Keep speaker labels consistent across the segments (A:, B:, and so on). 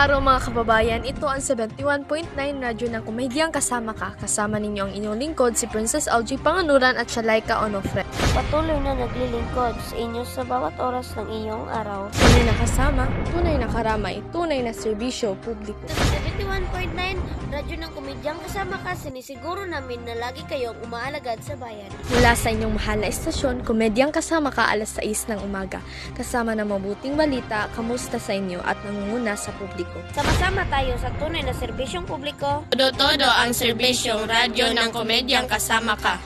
A: araw mga kababayan, ito ang 71.9 radyo ng komedyang Kasama Ka. Kasama ninyo ang inyong lingkod, si Princess LG Panganuran at Shalaika Onofre.
B: Patuloy na naglilingkod sa inyo sa bawat oras ng iyong araw.
A: Tunay na kasama, tunay na karamay, tunay na serbisyo publiko.
B: Sa 71.9 radyo ng komedyang Kasama Ka, sinisiguro namin na lagi kayong umaalagad sa bayan.
A: Mula sa inyong mahal na estasyon, komedyang Kasama Ka alas 6 ng umaga. Kasama ng mabuting balita, kamusta sa inyo at nangunguna sa publiko.
B: Sama-sama tayo sa tunay na serbisyong publiko.
C: Todo-todo ang serbisyong radyo ng komedyang Kasama Ka.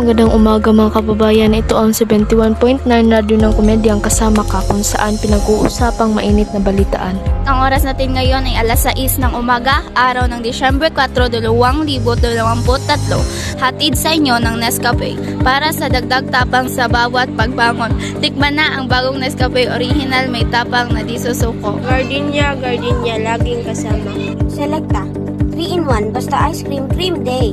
A: Magandang umaga mga kababayan, ito ang 71.9 radyo ng komedyang Kasama Ka kung saan pinag-uusapang mainit na balitaan.
D: Ang oras natin ngayon ay alas 6 ng umaga, araw ng Disyembre 4, 2023. Hatid sa inyo ng Nescafe para sa dagdag tapang sa bawat pagbangon. Tikman na ang bagong Nescafe Original, may tapang na di susuko.
B: Gardenia, laging kasama. Selecta, 3-in-1, basta ice cream, cream day.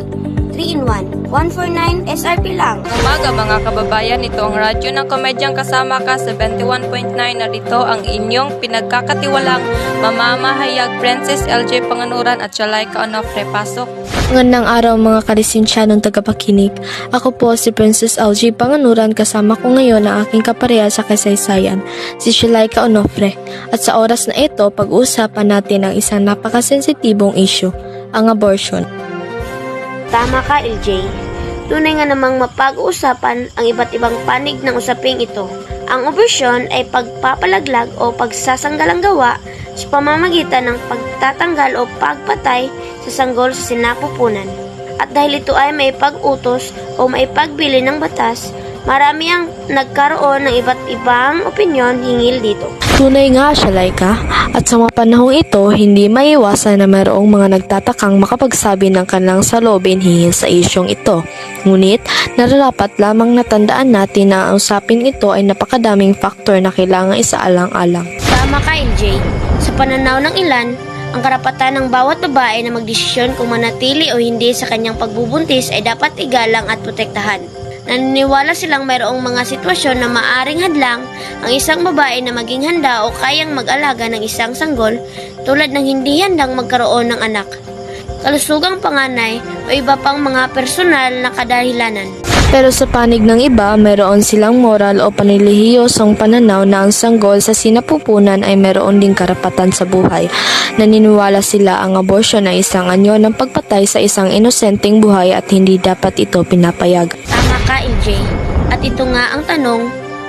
B: 3-in-1, 149 SRP lang.
E: Umaga mga kababayan, ito ang radyo ng komedyang Kasama Ka 71.9. Narito ang inyong pinagkakatiwalang mamamahayag Princess LG Panganuran at Shalaika Onofre. Pasok.
A: Magandang araw mga kalisensyanong tagapakinig. Ako po si Princess LG Panganuran, kasama ko ngayon ang aking kapareha sa kasaysayan, si Shalaika Onofre. At sa oras na ito, pag-uusapan natin ang isang napakasensitibong issue, ang abortion.
B: Tama ka, LJ. Tunay nga namang mapag-uusapan ang iba't ibang panig ng usaping ito. Ang abortion ay pagpapalaglag o pagsasanggalang gawa sa pamamagitan ng pagtatanggal o pagpatay sa sanggol sa sinapupunan. At dahil ito ay may pag-utos o may pagbili ng batas, marami ang nagkaroon ng iba't ibang opinyon hinggil dito.
A: Tunay nga, Shalaika, at sa mga panahong ito, hindi maiwasan na mayroong mga nagtatakang makapagsabi ng kanilang saloobin hinggil sa isyong ito. Ngunit, nararapat lamang natandaan natin na ang usapin ito ay napakadaming faktor na kailangang isaalang-alang.
B: Tama ka, LJ. Sa pananaw ng ilan, ang karapatan ng bawat babae na magdesisyon kung manatili o hindi sa kanyang pagbubuntis ay dapat igalang at protektahan. Naniniwala silang mayroong mga sitwasyon na maaring hadlang ang isang babae na maging handa o kayang mag-alaga ng isang sanggol, tulad ng hindi handang magkaroon ng anak, kalusugang panganay o iba pang mga personal na kadahilanan.
A: Pero sa panig ng iba, mayroon silang moral o panilihiyosong pananaw na ang sanggol sa sinapupunan ay mayroon ding karapatan sa buhay. Naniniwala sila ang abortion ay isang anyo ng pagpatay sa isang inosenteng buhay at hindi dapat ito pinapayag.
B: Tama ka, LJ. At ito nga ang tanong,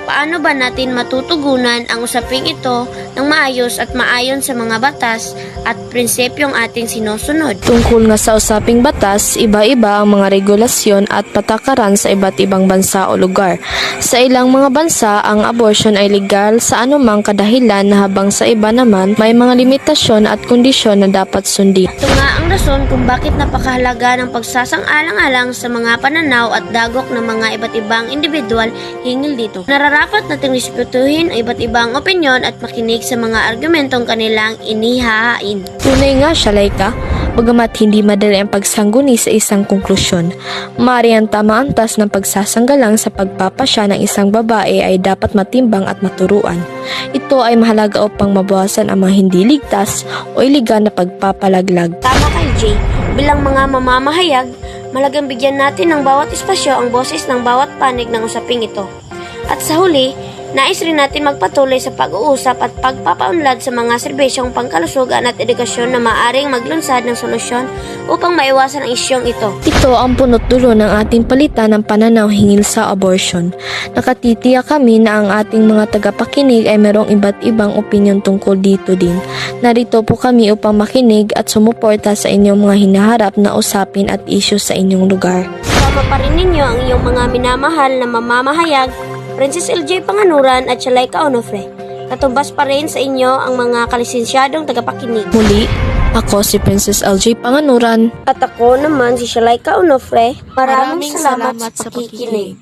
B: paano ba natin matutugunan ang usaping ito ng maayos at maayon sa mga batas at prinsipyong ating sinusunod?
A: Tungkol nga sa usaping batas, iba-iba ang mga regulasyon at patakaran sa iba't ibang bansa o lugar. Sa ilang mga bansa, ang abortion ay legal sa anumang kadahilan, na habang sa iba naman, may mga limitasyon at kondisyon na dapat sundin.
B: Ito nga ang rason kung bakit napakahalaga ng pagsasang-alang-alang sa mga pananaw at dagok ng mga iba't ibang individual hinggil dito. Nararapat nating respetuhin ang iba't ibang opinyon at makinig sa mga argumentong kanilang inihahain.
A: Tunay nga, Shalaika, bagamat hindi madali ang pagsangguni sa isang konklusyon, maaari ang tamang antas ng pagsasanggalang sa pagpapasya ng isang babae ay dapat matimbang at maturuan. Ito ay mahalaga upang mabawasan ang mga hindi ligtas o iligal na pagpapalaglag.
B: Tama ka, LJ. Bilang mga mamamahayag, malagang bigyan natin ng bawat espasyo ang boses ng bawat panig ng usaping ito. At sa huli, nais rin natin magpatuloy sa pag-uusap at pagpapaunlad sa mga serbisyong pangkalusugan at edukasyon na maaaring maglunsad ng solusyon upang maiwasan ang isyong ito.
A: Ito ang punot dulo ng ating palitan ng pananaw hinggil sa abortion. Nakatitiyak kami na ang ating mga tagapakinig ay mayroong iba't ibang opinyon tungkol dito din. Narito po kami upang makinig at sumuporta sa inyong mga hinaharap na usapin at isyu sa inyong lugar.
B: Kasama pa rin ninyo ang iyong mga minamahal na mamamahayag, Princess LJ Panganuran at Shalaika Onofre. Katumbas pa rin sa inyo ang mga kalisensyadong tagapakinig.
A: Muli, ako si Princess LJ Panganuran.
B: At ako naman si Shalaika Onofre. Maraming salamat sa pakikinig.